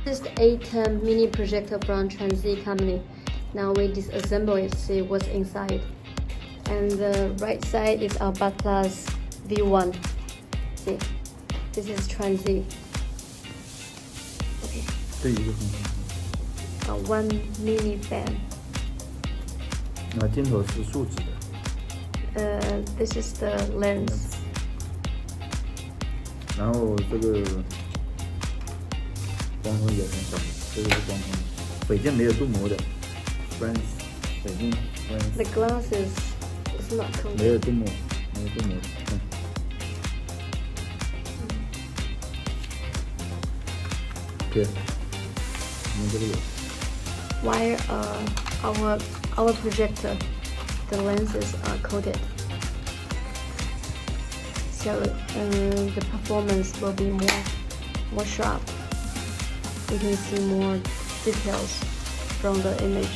This is the A10 mini projector from Transi company. Now we disassemble it, see what's inside. And the right side is our Butler's V1. See, this is Transi. Okay. 这一个方向。One mini fan. 那镜头是竖直的。This is the lens. 然后这个光头也很小，这个是光头，北京没有镀膜的 ，France 北京 France。The glasses is not coated. 没有镀膜，没有镀膜。对，我们这个有。While our projector, the lenses are coated, so the performance will be more sharp. You can see more details from the image.